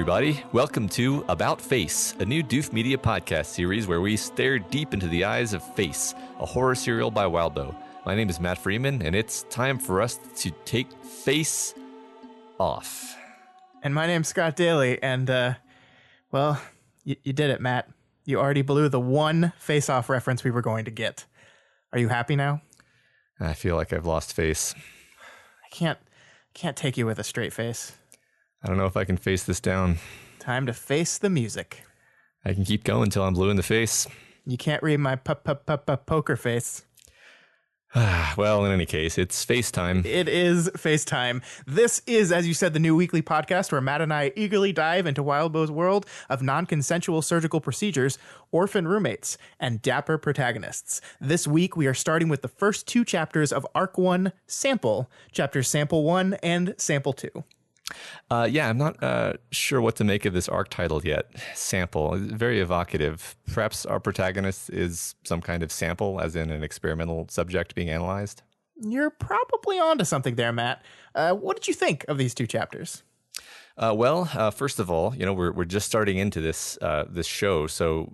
everybody. Welcome to About Face, a new Doof Media podcast series where we stare deep into the eyes of Face, a horror serial by Wildbow. My name is Matt Freeman, and it's time for us to take Face off. And my name's Scott Daly, and, you did it, Matt. You already blew the one face-off reference we were going to get. Are you happy now? I feel like I've lost face. I can't take you with a straight face. I don't know if I can face this down. Time to face the music. I can keep going until I'm blue in the face. You can't read my poker face. Well, in any case, it's FaceTime. It is FaceTime. This is, as you said, the new weekly podcast where Matt and I eagerly dive into Wildbow's world of non-consensual surgical procedures, orphan roommates, and dapper protagonists. This week, we are starting with the first two chapters of Arc 1 Sample, chapters Sample 1 and Sample 2. I'm not sure what to make of this arc title yet. Sample, very evocative. Perhaps our protagonist is some kind of sample, as in an experimental subject being analyzed. You're probably onto something there, Matt. What did you think of these two chapters? First of all, we're just starting into this show. So,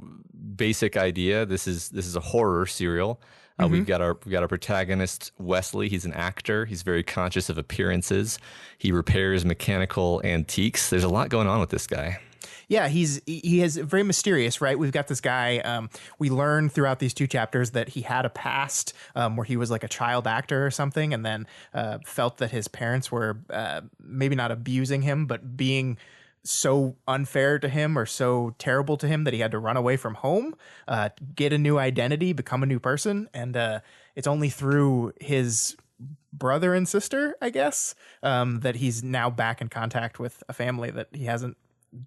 basic idea: this is a horror serial. We've got our protagonist, Wesley. He's an actor. He's very conscious of appearances. He repairs mechanical antiques. There's a lot going on with this guy. Yeah, he is very mysterious, right? We've got this guy. We learn throughout these two chapters that he had a past where he was like a child actor or something, and then felt that his parents were maybe not abusing him, but being so unfair to him or so terrible to him that he had to run away from home, get a new identity, become a new person. And it's only through his brother and sister, I guess, that he's now back in contact with a family that he hasn't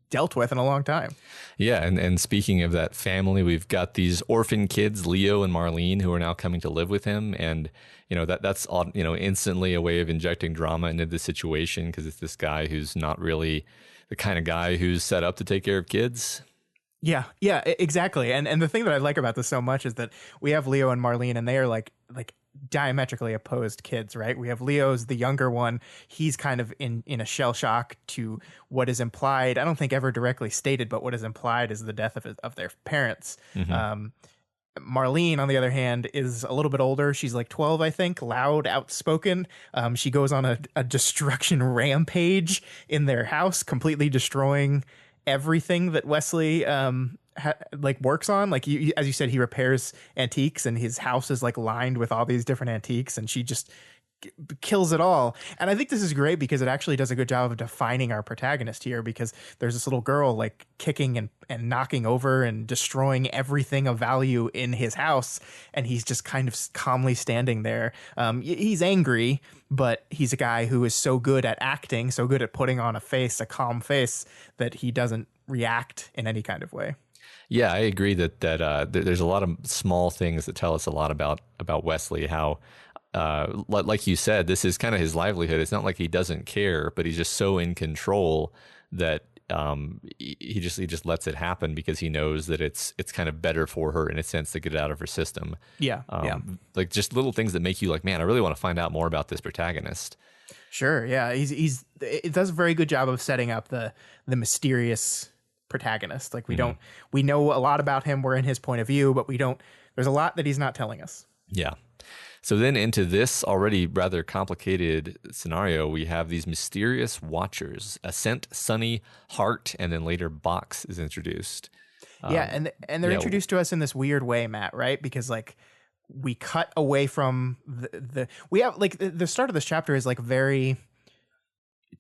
dealt with in a long time. Yeah, and speaking of that family, we've got these orphan kids, Leo and Marlene, who are now coming to live with him, and that's instantly a way of injecting drama into the situation, because it's this guy who's not really the kind of guy who's set up to take care of kids. Yeah, exactly. And the thing that I like about this so much is that we have Leo and Marlene, and they are like diametrically opposed kids, right? We have Leo's the younger one. He's kind of in a shell shock to what is implied. I don't think ever directly stated, but what is implied is the death of their parents. Mm-hmm. Marlene, on the other hand, is a little bit older. She's like 12, I think, loud, outspoken. She goes on a destruction rampage in their house, completely destroying everything that Wesley works on. Like, as you said, he repairs antiques, and his house is like lined with all these different antiques, and she just kills it all. And I think this is great because it actually does a good job of defining our protagonist here, because there's this little girl like kicking and knocking over and destroying everything of value in his house, and he's just kind of calmly standing there. He's angry, but he's a guy who is so good at acting, so good at putting on a calm face, that he doesn't react in any kind of way. Yeah, I agree that there's a lot of small things that tell us a lot about Wesley, how like you said, this is kind of his livelihood. It's not like he doesn't care, but he's just so in control that he just lets it happen, because he knows that it's kind of better for her in a sense to get it out of her system. Yeah. Like just little things that make you like, man, I really want to find out more about this protagonist. Sure. Yeah. It does a very good job of setting up the mysterious protagonist. Like we know a lot about him. We're in his point of view, but there's a lot that he's not telling us. Yeah. So then into this already rather complicated scenario, we have these mysterious watchers. Ascent, Sunny, Hart, and then later Box is introduced. And they're introduced to us in this weird way, Matt, right? Because like we cut away from we have like the start of this chapter is like very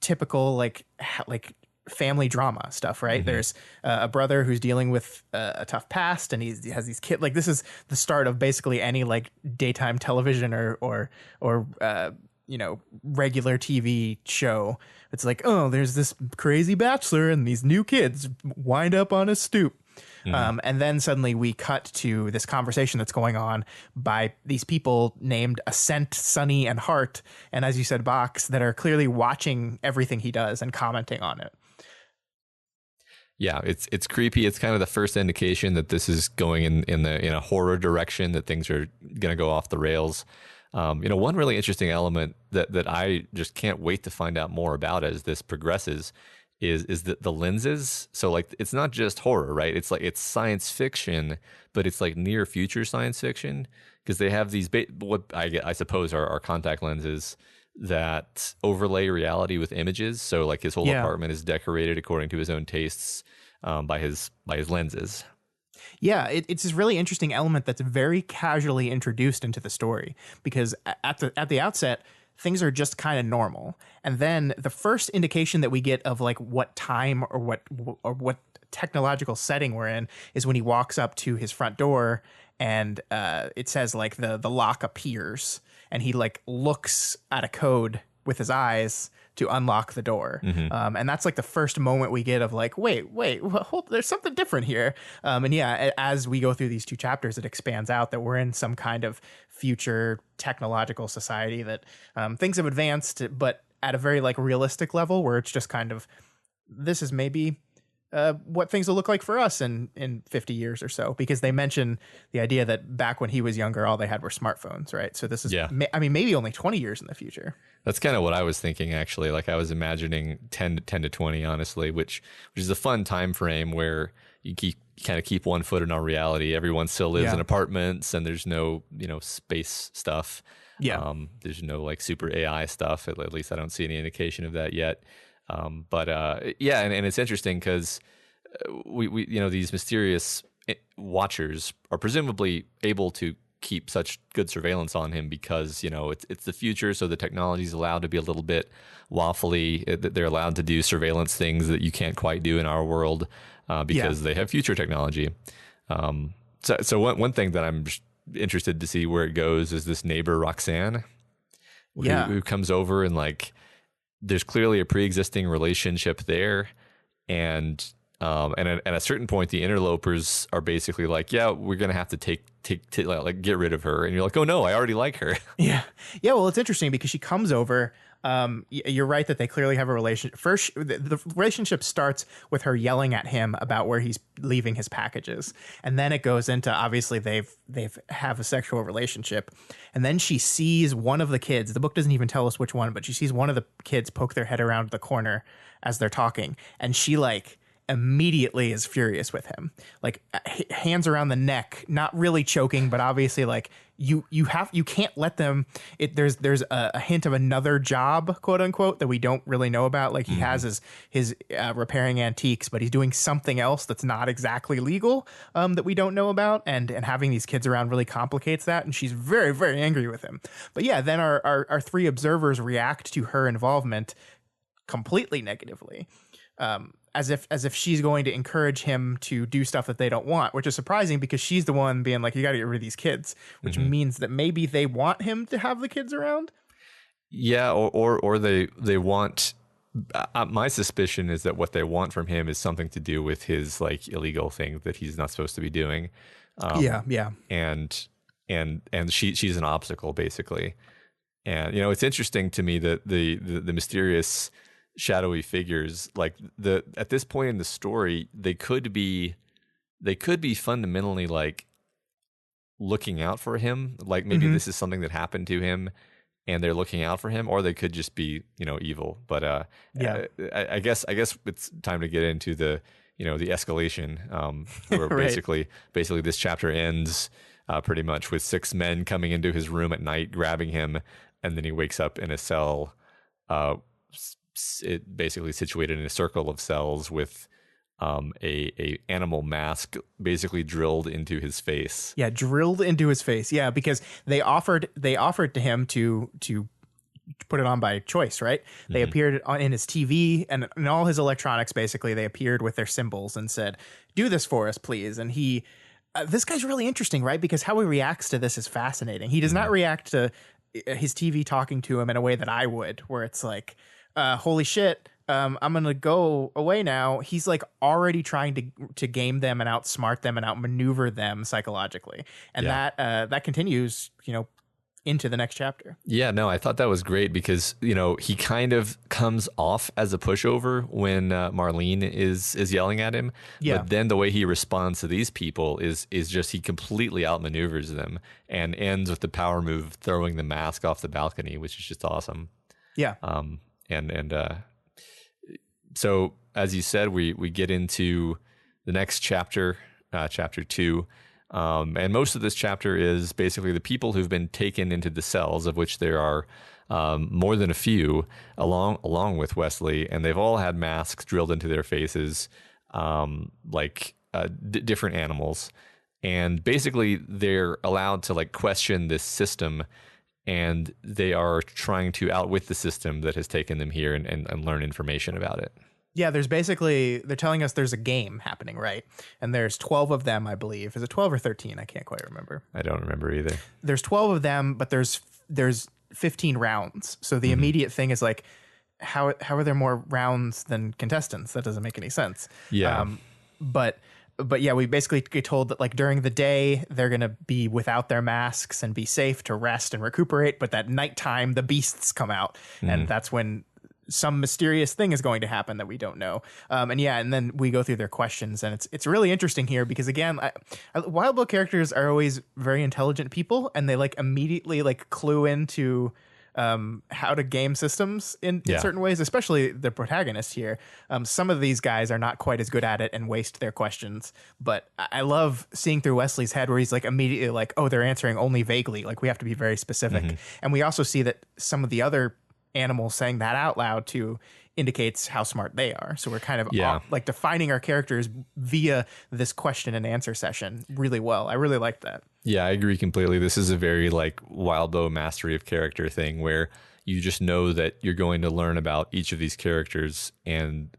typical like family drama stuff, right? Mm-hmm. There's a brother who's dealing with a tough past, and he has these kids. Like, this is the start of basically any like daytime television or regular TV show. It's like, oh, there's this crazy bachelor and these new kids wind up on his stoop. Mm-hmm. And then suddenly we cut to this conversation that's going on by these people named Ascent, Sunny, and Hart. And as you said, Box, that are clearly watching everything he does and commenting on it. Yeah, it's creepy. It's kind of the first indication that this is going in a horror direction, that things are going to go off the rails. One really interesting element that I just can't wait to find out more about as this progresses is the lenses. So like it's not just horror, right? It's like it's science fiction, but it's like near future science fiction because they have these what I suppose are contact lenses that overlay reality with images. So like his whole Yeah. apartment is decorated according to his own tastes by his lenses. Yeah, it's this really interesting element that's very casually introduced into the story because at the outset things are just kind of normal, and then the first indication that we get of like what time or what technological setting we're in is when he walks up to his front door and it says like the lock appears and he like looks at a code with his eyes to unlock the door. And that's like the first moment we get of like, wait, hold, there's something different here. And yeah, as we go through these two chapters, it expands out that we're in some kind of future technological society that things have advanced, but at a very like realistic level where it's just kind of, this is maybe what things will look like for us in 50 years or so, because they mention the idea that back when he was younger, all they had were smartphones, right? So this is, I mean, maybe only 20 years in the future. That's kind of what I was thinking, actually. Like I was imagining 10 to 20, honestly, which is a fun time frame where you kind of keep one foot in our reality. Everyone still lives in apartments and there's no, space stuff. Yeah. There's no like super AI stuff. At least I don't see any indication of that yet. And it's interesting because we these mysterious watchers are presumably able to keep such good surveillance on him because it's the future, so the technology is allowed to be a little bit waffly. They're allowed to do surveillance things that you can't quite do in our world because they have future technology. So one thing that I'm interested to see where it goes is this neighbor Roxanne, who comes over and like. There's clearly a pre-existing relationship there, and at a certain point, the interlopers are basically like, "Yeah, we're gonna have to get rid of her," and you're like, "Oh no, I already like her." Yeah. Well, it's interesting because she comes over. You're right that they clearly have a relationship. First, the relationship starts with her yelling at him about where he's leaving his packages, and then it goes into obviously they've have a sexual relationship, and then she sees one of the kids. The book doesn't even tell us which one, but she sees one of the kids poke their head around the corner as they're talking, and she like immediately is furious with him, like hands around the neck, not really choking, but obviously like you can't let them. There's a hint of another job, quote unquote, that we don't really know about. Like he has his repairing antiques, but he's doing something else that's not exactly legal that we don't know about, and having these kids around really complicates that. And she's very, very angry with him. But yeah, then our three observers react to her involvement completely negatively. As if she's going to encourage him to do stuff that they don't want, which is surprising because she's the one being like, you got to get rid of these kids, which means that maybe they want him to have the kids around. Yeah. Or they want, my suspicion is that what they want from him is something to do with his like illegal thing that he's not supposed to be doing. And she's an obstacle basically. And, it's interesting to me that the mysterious shadowy figures, like at this point in the story, they could be fundamentally like looking out for him, like maybe this is something that happened to him and they're looking out for him, or they could just be evil. But I guess it's time to get into the the escalation, where Right. basically this chapter ends pretty much with 6 men coming into his room at night, grabbing him, and then he wakes up in a cell, it basically situated in a circle of cells with a animal mask basically drilled into his face. Yeah, drilled into his face. Yeah, because they offered to him to put it on by choice, right? They appeared in his TV and in all his electronics. Basically, they appeared with their symbols and said, "Do this for us, please." And he, this guy's really interesting, right? Because how he reacts to this is fascinating. He does not react to his TV talking to him in a way that I would, where it's like, holy shit, I'm gonna go away now. He's like already trying to game them and outsmart them and outmaneuver them psychologically, and that continues, into the next chapter. Yeah, no, I thought that was great because he kind of comes off as a pushover when Marlene is yelling at him. Yeah. But then the way he responds to these people is just he completely outmaneuvers them and ends with the power move throwing the mask off the balcony, which is just awesome. Yeah. So as you said, we get into the next chapter, chapter 2. And most of this chapter is basically the people who've been taken into the cells, of which there are more than a few, along with Wesley, and they've all had masks drilled into their faces, like different animals. And basically, they're allowed to like question this system, and they are trying to outwit the system that has taken them here and learn information about it. Yeah, there's basically, they're telling us there's a game happening, right? And there's 12 of them, I believe. Is it 12 or 13? I can't quite remember. I don't remember either. There's 12 of them, but there's 15 rounds. So the immediate thing is like, how are there more rounds than contestants? That doesn't make any sense. Yeah. But yeah, we basically get told that like during the day, they're going to be without their masks and be safe to rest and recuperate. But at nighttime, the beasts come out. And that's when some mysterious thing is going to happen that we don't know. And then we go through their questions, and it's really interesting here because again, Wildbow characters are always very intelligent people, and they like immediately like clue into how to game systems in certain ways, especially the protagonist here. Some of these guys are not quite as good at it and waste their questions, but I love seeing through Wesley's head where he's like immediately like, oh, they're answering only vaguely. Like we have to be very specific. And we also see that some of the other animals saying that out loud too indicates how smart they are. So we're kind of like defining our characters via this question and answer session really well. I really like that. Yeah, I agree completely. This is a very like Wildbow mastery of character thing where you just know that you're going to learn about each of these characters, and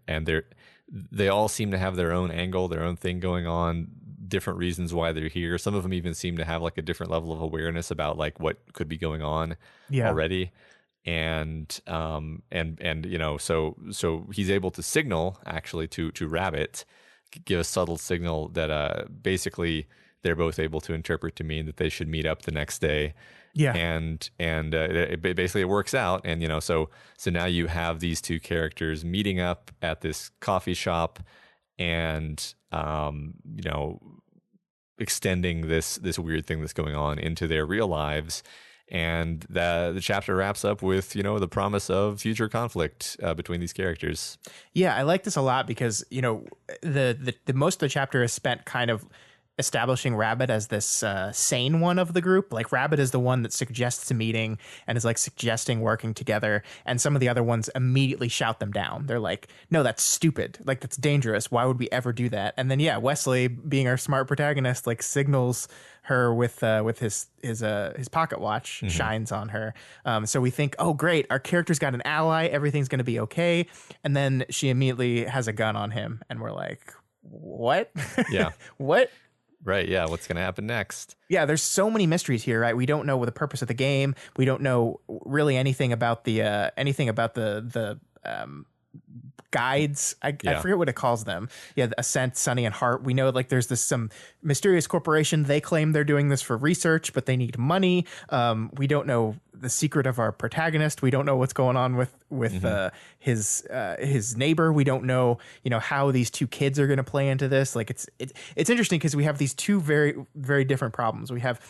they all seem to have their own angle, their own thing going on, different reasons why they're here. Some of them even seem to have like a different level of awareness about like what could be going on already. And you know, so he's able to signal actually to Rabbit, give a subtle signal that basically they're both able to interpret to mean that they should meet up the next day. Yeah. And basically it works out. And, you know, so now you have these two characters meeting up at this coffee shop and, you know, extending this weird thing that's going on into their real lives. And the chapter wraps up with, you know, the promise of future conflict between these characters. Yeah, I like this a lot because, you know, the most of the chapter is spent kind of establishing Rabbit as this sane one of the group. Like Rabbit is the one that suggests a meeting and is like suggesting working together, and some of the other ones immediately shout them down. They're like, no, that's stupid, like that's dangerous, why would we ever do that? And then Wesley, being our smart protagonist, like signals her with his pocket watch, shines on her. So we think, oh great, our character's got an ally, everything's gonna be okay. And then she immediately has a gun on him, and we're like, what? Yeah. What? Right, yeah, what's going to happen next? Yeah, there's so many mysteries here, right? We don't know what the purpose of the game. We don't know really anything about the guides. I forget what it calls them. Yeah, Ascent, Sunny, and Heart. We know like there's some mysterious corporation. They claim they're doing this for research, but they need money. We don't know the secret of our protagonist. We don't know what's going on with his neighbor. We don't know, you know, how these two kids are going to play into this. Like it's interesting because we have these two very, very different problems. We have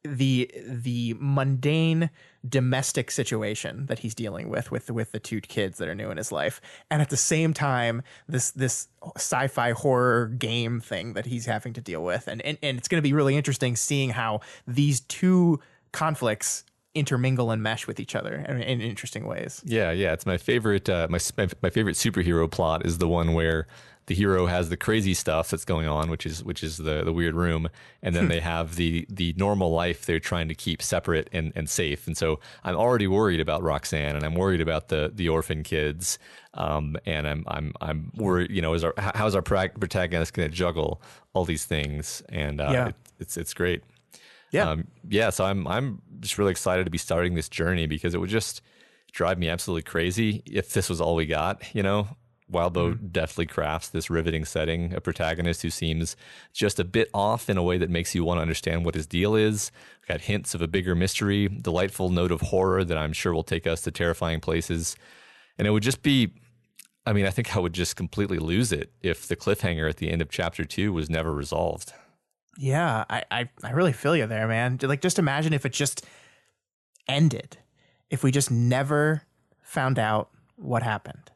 the mundane domestic situation that he's dealing with the two kids that are new in his life, and at the same time this sci-fi horror game thing that he's having to deal with, and it's going to be really interesting seeing how these two conflicts intermingle and mesh with each other in interesting ways. Yeah, it's my favorite. My favorite superhero plot is the one where the hero has the crazy stuff that's going on, which is the weird room, and then they have the normal life they're trying to keep separate and safe. And so I'm already worried about Roxanne, and I'm worried about the orphan kids, and I'm worried. You know, how's our protagonist going to juggle all these things? And it's great. Yeah. So I'm just really excited to be starting this journey because it would just drive me absolutely crazy if this was all we got, you know. Wildbow definitely crafts this riveting setting, a protagonist who seems just a bit off in a way that makes you want to understand what his deal is. Got hints of a bigger mystery, delightful note of horror that I'm sure will take us to terrifying places. And it would just be, I mean, I think I would just completely lose it if the cliffhanger at the end of chapter 2 was never resolved. Yeah, I really feel you there, man. Like, just imagine if it just ended, if we just never found out what happened.